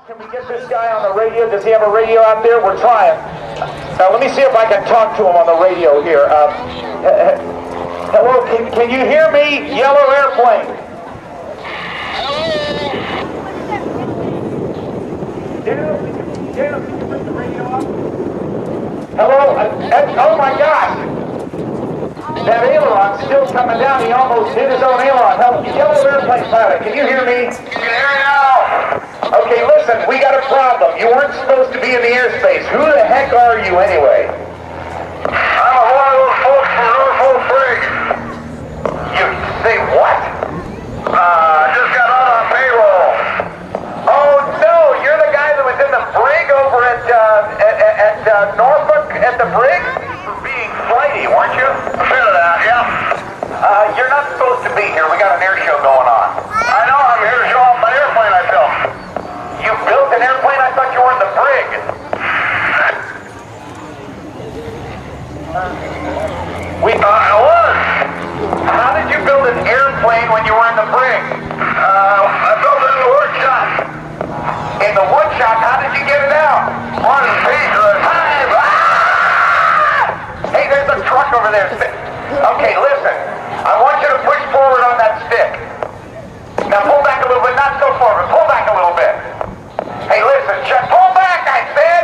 Can we get this guy on the radio? Does he have a radio out there? We're trying. Now, let me see if I can talk to him on the radio here. Hello, can you hear me? Yellow airplane. Hello? Hello? Oh my gosh! That aileron's still coming down. He almost hit his own aileron. Yellow airplane pilot, can you hear me? I can hear you now. Okay, listen, we got a problem. You weren't supposed to be in the airspace. Who the heck are you anyway? I'm one of those folks from Norfolk Brig. You say what? Just got on payroll. Oh no, you're the guy that was in the brig over at Norfolk at the brig? For being flighty, weren't you? A bit of that, yeah. You're not supposed to be here. We got an air show going on. I know, I'm here to show off my airplane I built. You built an airplane? I thought you were in the brig. I was. How did you build an airplane when you were in the brig? I built it in the workshop. In the wood shop? How did you get it out? One piece at a time. Hey, there's a truck over there. Okay, listen. I want you to push forward on that stick. Now pull back a little bit. Not so forward. Pull back a little bit. Hey, listen, Chuck. Pull back, I said.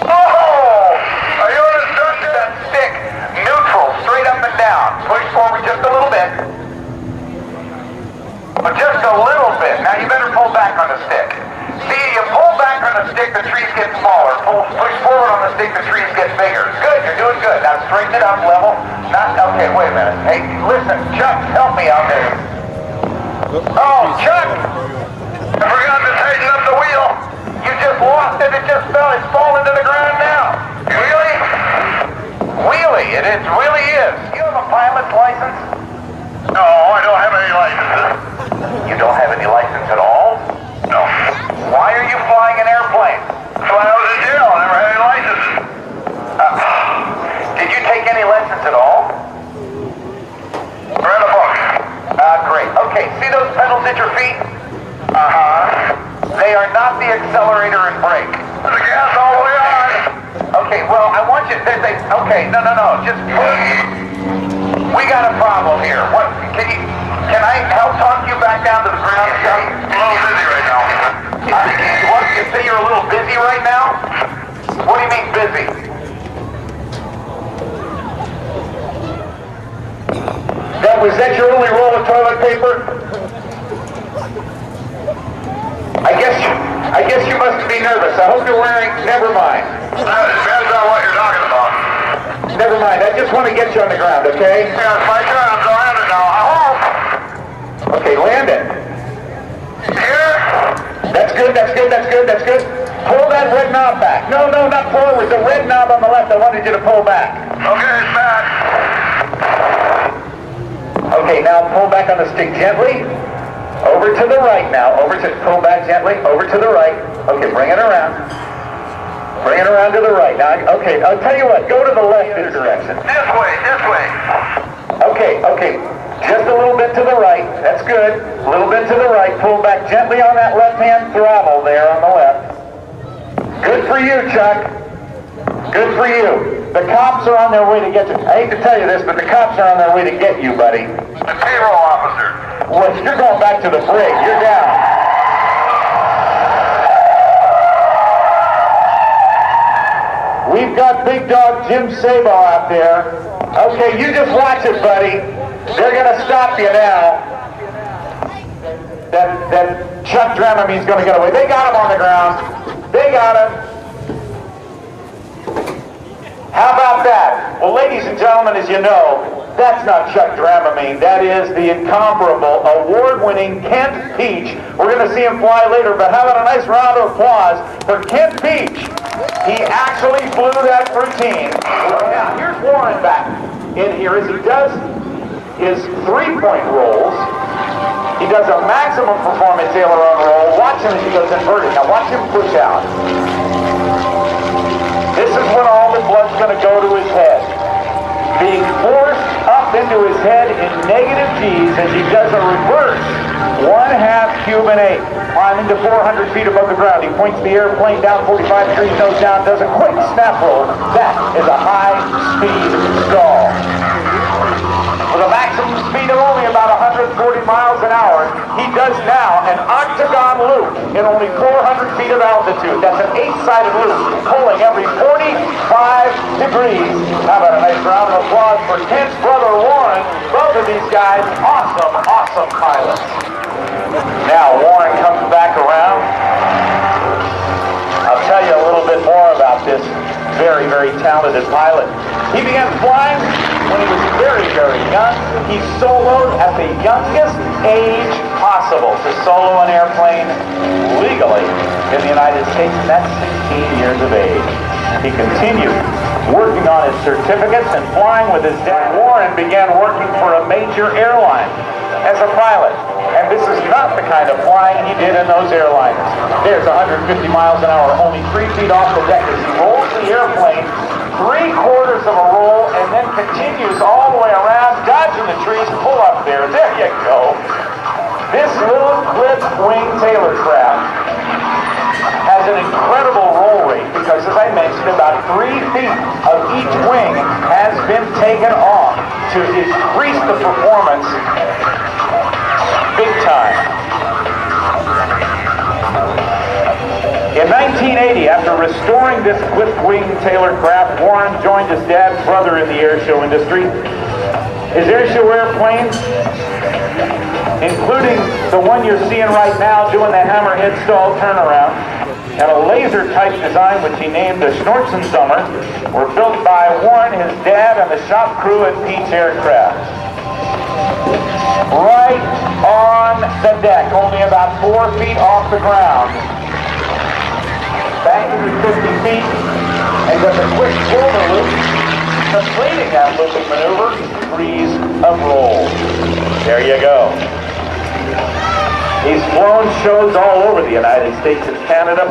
Oh! Are you instructed? That stick. Neutral. Straight up and down. Push forward just a little bit. But just a little bit. Now you better pull back on the stick. See, you pull back on the stick, the trees get smaller. Push forward on the stick, the trees get bigger. Good, you're doing good. Now straighten it up, level. Okay, wait a minute. Hey, listen, Chuck, help me out there. Oh, Chuck! I forgot to tighten up the wheel. You just lost it. It just fell. It's falling to the ground now. Really? Really? It really is. You have a pilot's license? No, I don't have any licenses. You don't have any license at all? No. Why are you flying an airplane? When I was in jail, I never had any licenses. Did you take any lessons at all? Read a book. Great. Okay, see those pedals at your feet? Uh-huh. They are not the accelerator and brake. The gas all the way on. Okay, well, I want you to say, okay, no, just, we got a problem here. What, can I help talk you back down to the ground? I'm a little busy right now. What, you say you're a little busy right now? What do you mean busy? Was that your only roll of toilet paper? I guess you must be nervous. I hope you're wearing, never mind. It depends on what you're talking about. Never mind, I just want to get you on the ground, okay? Yeah, it's my turn. I'm landing now. I hope. Okay, land it. Here? That's good. Pull that red knob back. No, not forward. The red knob on the left, I wanted you to pull back. Okay, it's back. Okay, now pull back on the stick gently. Over to the right now. Pull back gently. Over to the right. Okay, bring it around. Bring it around to the right. Now, okay, I'll tell you what. Go to the left this direction. This way. Okay. Just a little bit to the right. That's good. A little bit to the right. Pull back gently on that left-hand throttle there on the left. Good for you, Chuck. Good for you. The cops are on their way to get you. I hate to tell you this, but the cops are on their way to get you, buddy. The payroll officer. Well, you're going back to the brig. You're down. We've got big dog Jim Sabo out there. Okay, you just watch it, buddy. They're going to stop you now. That Chuck Dramamine's going to get away. They got him on the ground. They got him. How about that? Well, ladies and gentlemen, as you know, that's not Chuck Dramamine. That is the incomparable, award-winning Kent Pietsch. We're going to see him fly later, but how about a nice round of applause for Kent Pietsch? He actually flew that routine. Now, here's Warren back in here as he does his three-point rolls. He does a maximum performance aileron roll. Watch him as he goes inverted. Now watch him push out. This is when all the blood's going to go to his head. Being forced up into his head in negative G's as he does a reverse 1/2 Cuban 8, climbing to 400 feet above the ground. He points the airplane down 45 degrees, nose down, does a quick snap roll. That is a high-speed stall. With a maximum speed of only about 140 miles an hour, he does now an octagon loop in only 400 feet of altitude. That's an 8-sided loop, pulling every 45 degrees. How about a nice round of applause for Kent's brother Warren? Both of these guys, awesome, awesome pilots. Now Warren comes back around. I'll tell you a little bit more about this very, very talented pilot. He began flying when he was very, very young. He soloed at the youngest age possible to solo an airplane legally in the United States, and that's 16 years of age. He continued working on his certificates and flying with his dad. Warren began working for a major airline as a pilot. And this is not the kind of flying he did in those airliners. There's 150 miles an hour, only 3 feet off the deck as he rolls the airplane 3/4 of a roll and then continues all the way around, dodging the trees, pull up there. There you go. This little clipped wing tailor craft has an incredible roll rate because, as I mentioned, about 3 feet of each wing has been taken off to increase the performance big time. In 1980, after restoring this clipped wing tailor craft, Warren joined his dad's brother in the airshow industry. His airshow airplanes, including the one you're seeing right now doing the hammerhead stall turnaround, and a laser-type design which he named the Schnortzensummer, were built by Warren, his dad, and the shop crew at Pietsch Aircraft. Right on the deck, only about 4 feet off the ground. Back to 50 feet, and does a quick shoulder loop, completing that looping maneuver, 3's of roll. There you go. He's flown shows all over the United States and Canada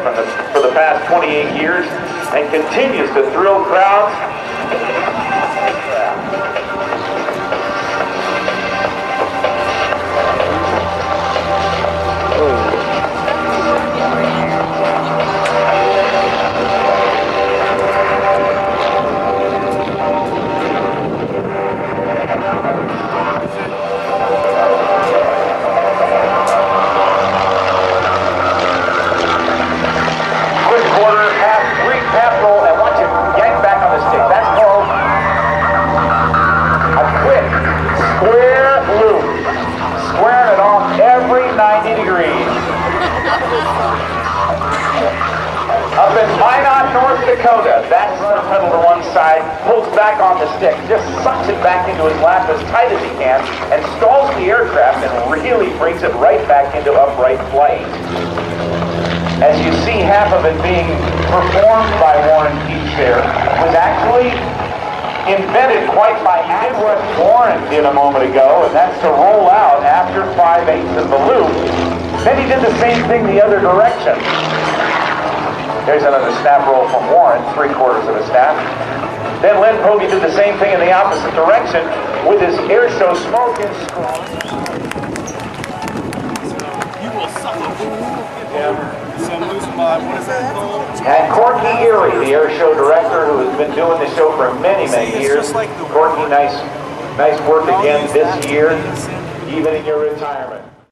for the past 28 years and continues to thrill crowds. Up in Minot, North Dakota, that's the pedal to one side, pulls back on the stick, just sucks it back into his lap as tight as he can, and stalls the aircraft and really brings it right back into upright flight. As you see, half of it being performed by Warren Pietsch there was actually invented quite by hand. What Warren did a moment ago, and that's to roll out after 5/8 of the loop. Then he did the same thing the other direction. There's another snap roll from Warren, 3/4 of a snap. Then Len Pogge did the same thing in the opposite direction with his airshow smoke and scroll. You will suffer. Yeah. So I'm losing my, what is that called? And Corky Erie, the airshow director who has been doing the show for many, many years. Corky, nice work again this year, even in your retirement.